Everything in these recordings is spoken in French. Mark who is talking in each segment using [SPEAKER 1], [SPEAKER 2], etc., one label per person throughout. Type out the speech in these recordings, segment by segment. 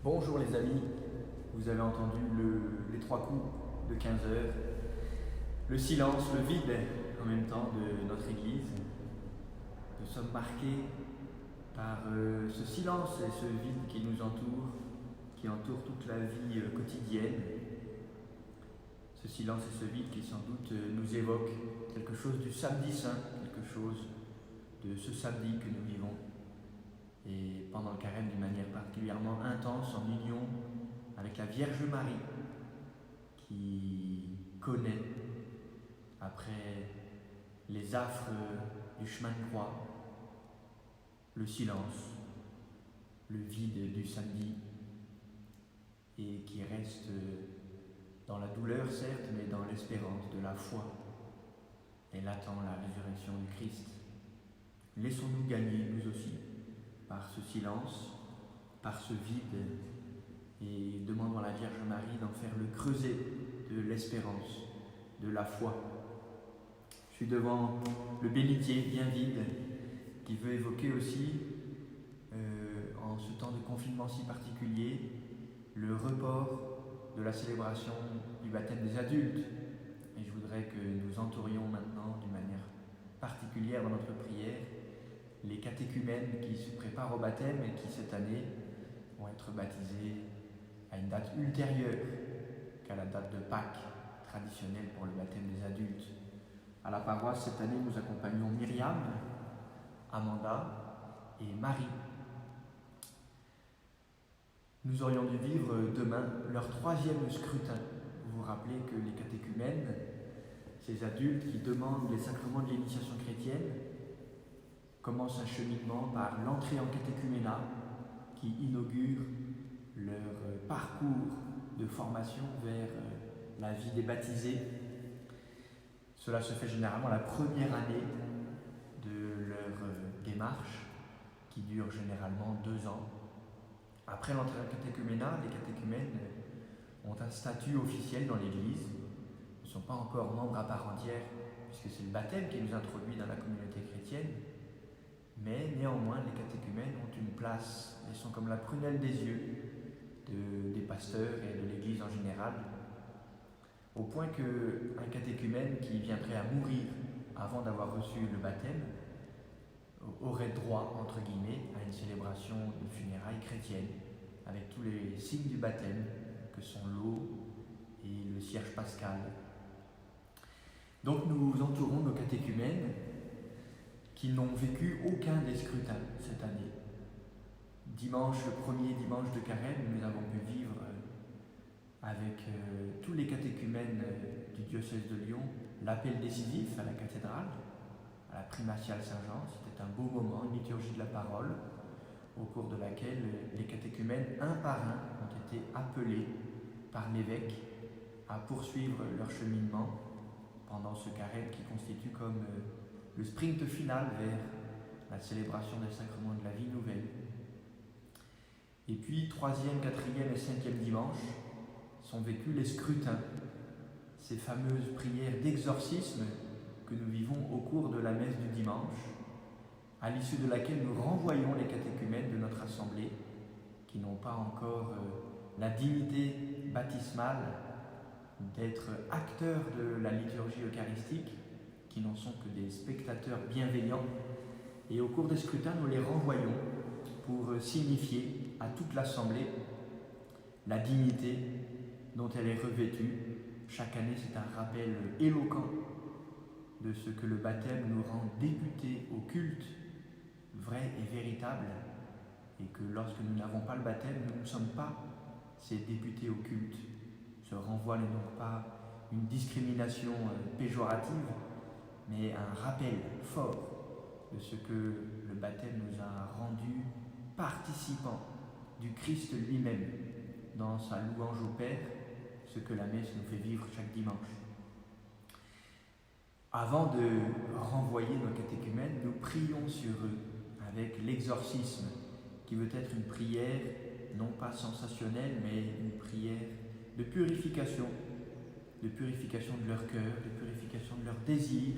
[SPEAKER 1] Bonjour les amis, vous avez entendu les trois coups de 15 heures, le silence, le vide en même temps de notre Église. Nous sommes marqués par ce silence et ce vide qui nous entoure, qui entoure toute la vie quotidienne. Ce silence et ce vide qui sans doute nous évoque quelque chose du samedi saint, quelque chose de ce samedi que nous vivons. Et pendant le carême d'une manière particulièrement intense en union avec la Vierge Marie qui connaît, après les affres du chemin de croix, le silence, le vide du samedi et qui reste dans la douleur certes, mais dans l'espérance de la foi. Elle attend la résurrection du Christ. Laissons-nous gagner, nous aussi, par ce silence, par ce vide, et demandons à la Vierge Marie d'en faire le creuset de l'espérance, de la foi. Je suis devant le bénitier bien vide, qui veut évoquer aussi, en ce temps de confinement si particulier, le report de la célébration du baptême des adultes. Et je voudrais que nous entourions maintenant, d'une manière particulière dans notre prière, les catéchumènes qui se préparent au baptême et qui cette année vont être baptisés à une date ultérieure qu'à la date de Pâques traditionnelle pour le baptême des adultes. À la paroisse cette année nous accompagnons Myriam, Amanda et Marie. Nous aurions dû vivre demain leur troisième scrutin. Vous vous rappelez que les catéchumènes, ces adultes qui demandent les sacrements de l'initiation chrétienne, commencent un cheminement par l'entrée en catéchuménat qui inaugure leur parcours de formation vers la vie des baptisés. Cela se fait généralement la première année de leur démarche qui dure généralement 2 ans. Après l'entrée en catéchuménat, les catéchumènes ont un statut officiel dans l'Église. Ils ne sont pas encore membres à part entière puisque c'est le baptême qui nous introduit dans la communauté chrétienne. Mais néanmoins, les catéchumènes ont une place et sont comme la prunelle des yeux des pasteurs et de l'Église en général, au point qu'un catéchumène qui viendrait à mourir avant d'avoir reçu le baptême aurait droit, entre guillemets, à une célébration de funérailles chrétiennes, avec tous les signes du baptême, que sont l'eau et le cierge pascal. Donc nous entourons nos catéchumènes qui n'ont vécu aucun des scrutins cette année. Dimanche, le premier dimanche de carême, nous avons pu vivre avec tous les catéchumènes du diocèse de Lyon l'appel décisif à la cathédrale, à la primatiale Saint-Jean. C'était un beau moment, une liturgie de la parole, au cours de laquelle les catéchumènes, un par un, ont été appelés par l'évêque à poursuivre leur cheminement pendant ce carême qui constitue comme le sprint final vers la célébration des sacrements de la vie nouvelle. Et puis, 3e, 4e et 5e dimanche sont vécus les scrutins, ces fameuses prières d'exorcisme que nous vivons au cours de la messe du dimanche, à l'issue de laquelle nous renvoyons les catéchumènes de notre assemblée qui n'ont pas encore la dignité baptismale d'être acteurs de la liturgie eucharistique, qui n'en sont que des spectateurs bienveillants. Et au cours des scrutins, nous les renvoyons pour signifier à toute l'assemblée la dignité dont elle est revêtue. Chaque année, c'est un rappel éloquent de ce que le baptême nous rend députés au culte vrai et véritable, et que lorsque nous n'avons pas le baptême, nous ne sommes pas ces députés au culte. Ce renvoi n'est donc pas une discrimination péjorative, mais un rappel fort de ce que le baptême nous a rendu participants du Christ lui-même dans sa louange au Père, ce que la messe nous fait vivre chaque dimanche. Avant de renvoyer nos catéchumènes, nous prions sur eux avec l'exorcisme, qui veut être une prière non pas sensationnelle, mais une prière de purification de leur cœur, de purification de leur désir,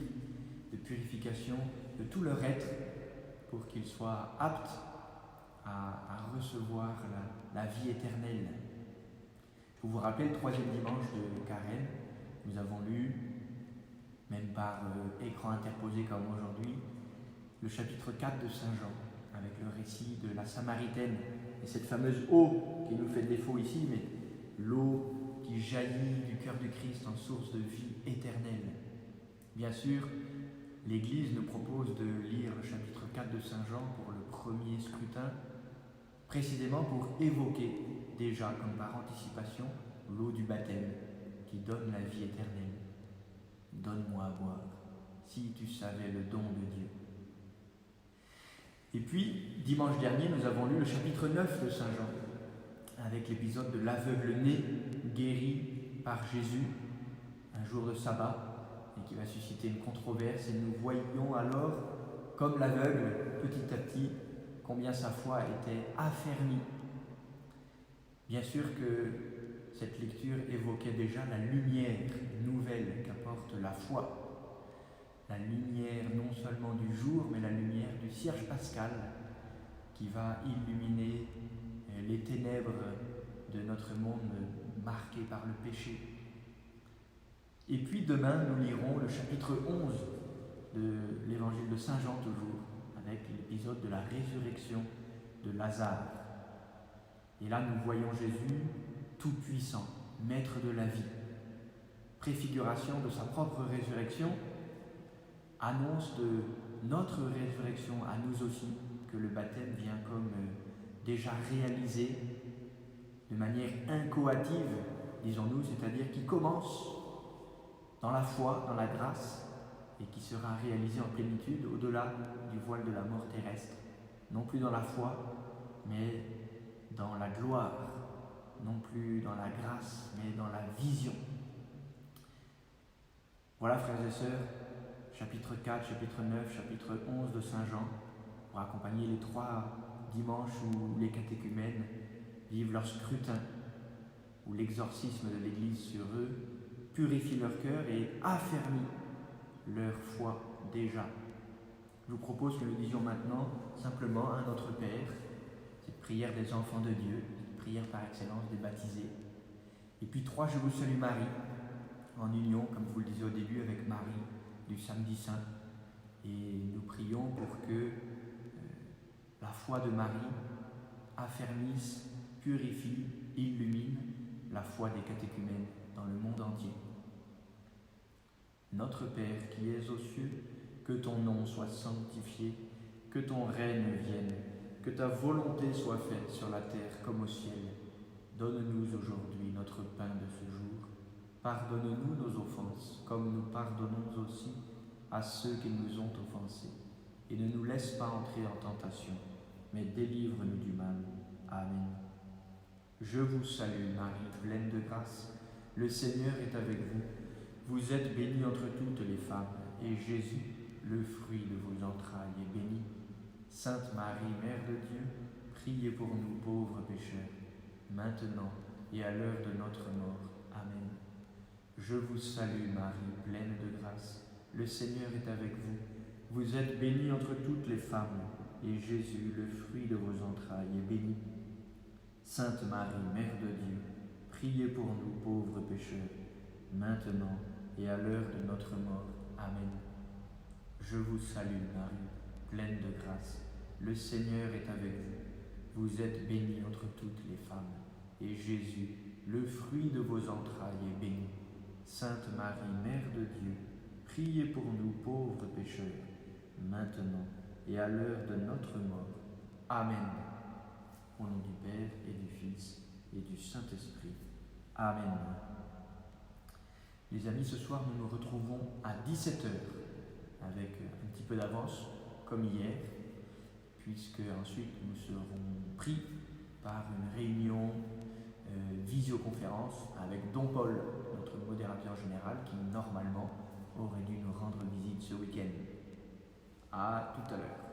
[SPEAKER 1] de purification de tout leur être, pour qu'ils soient aptes à recevoir la vie éternelle. Vous vous rappelez, le troisième dimanche de Carême, nous avons lu, même par écran interposé comme aujourd'hui, le chapitre 4 de Saint Jean, avec le récit de la Samaritaine, et cette fameuse eau qui nous fait défaut ici, mais l'eau qui jaillit du cœur du Christ en source de vie éternelle. Bien sûr, l'Église nous propose de lire le chapitre 4 de Saint Jean pour le premier scrutin, précisément pour évoquer déjà, comme par anticipation, l'eau du baptême qui donne la vie éternelle. Donne-moi à boire, si tu savais le don de Dieu. Et puis, dimanche dernier, nous avons lu le chapitre 9 de Saint Jean, avec l'épisode de l'aveugle-né guéri par Jésus, un jour de sabbat, et qui va susciter une controverse. Et nous voyions alors, comme l'aveugle, petit à petit, combien sa foi était affermie. Bien sûr que cette lecture évoquait déjà la lumière nouvelle qu'apporte la foi. La lumière non seulement du jour, mais la lumière du cierge pascal qui va illuminer les ténèbres de notre monde marqué par le péché. Et puis demain, nous lirons le chapitre 11 de l'évangile de Saint Jean toujours, avec l'épisode de la résurrection de Lazare. Et là, nous voyons Jésus tout-puissant, maître de la vie. Préfiguration de sa propre résurrection, annonce de notre résurrection à nous aussi, que le baptême vient comme déjà réalisé de manière incoative, disons-nous, c'est-à-dire qui commence dans la foi, dans la grâce, et qui sera réalisé en plénitude au-delà du voile de la mort terrestre, non plus dans la foi, mais dans la gloire, non plus dans la grâce, mais dans la vision. Voilà, frères et sœurs, chapitre 4, chapitre 9, chapitre 11 de Saint Jean, pour accompagner les 3 dimanches où les catéchumènes vivent leur scrutin, où l'exorcisme de l'Église sur eux purifie leur cœur et affermit leur foi déjà. Je vous propose que nous disions maintenant simplement un Notre Père, cette prière des enfants de Dieu, cette prière par excellence des baptisés. Et puis 3 Je vous salue Marie, en union, comme vous le disiez au début, avec Marie du Samedi Saint. Et nous prions pour que la foi de Marie affermisse, purifie, illumine la foi des catéchumènes dans le monde entier. Notre Père qui es aux cieux, que ton nom soit sanctifié, que ton règne vienne, que ta volonté soit faite sur la terre comme au ciel. Donne-nous aujourd'hui notre pain de ce jour. Pardonne-nous nos offenses, comme nous pardonnons aussi à ceux qui nous ont offensés. Et ne nous laisse pas entrer en tentation, mais délivre-nous du mal. Amen. Je vous salue Marie, pleine de grâce. Le Seigneur est avec vous. Vous êtes bénie entre toutes les femmes, et Jésus, le fruit de vos entrailles, est béni. Sainte Marie, Mère de Dieu, priez pour nous pauvres pécheurs, maintenant et à l'heure de notre mort. Amen. Je vous salue Marie, pleine de grâce. Le Seigneur est avec vous. Vous êtes bénie entre toutes les femmes, et Jésus, le fruit de vos entrailles, est béni. Sainte Marie, Mère de Dieu, priez pour nous pauvres pécheurs, maintenant et à l'heure de notre mort. Amen. Je vous salue Marie, pleine de grâce. Le Seigneur est avec vous. Vous êtes bénie entre toutes les femmes, et Jésus, le fruit de vos entrailles, est béni. Sainte Marie, Mère de Dieu, priez pour nous pauvres pécheurs, maintenant et à l'heure de notre mort. Amen. Au nom du Père et du Fils et du Saint-Esprit. Amen. Les amis, ce soir, nous nous retrouvons à 17h, avec un petit peu d'avance, comme hier, puisque ensuite nous serons pris par une réunion visioconférence avec Don Paul, notre modérateur général, qui normalement aurait dû nous rendre visite ce week-end. À tout à l'heure.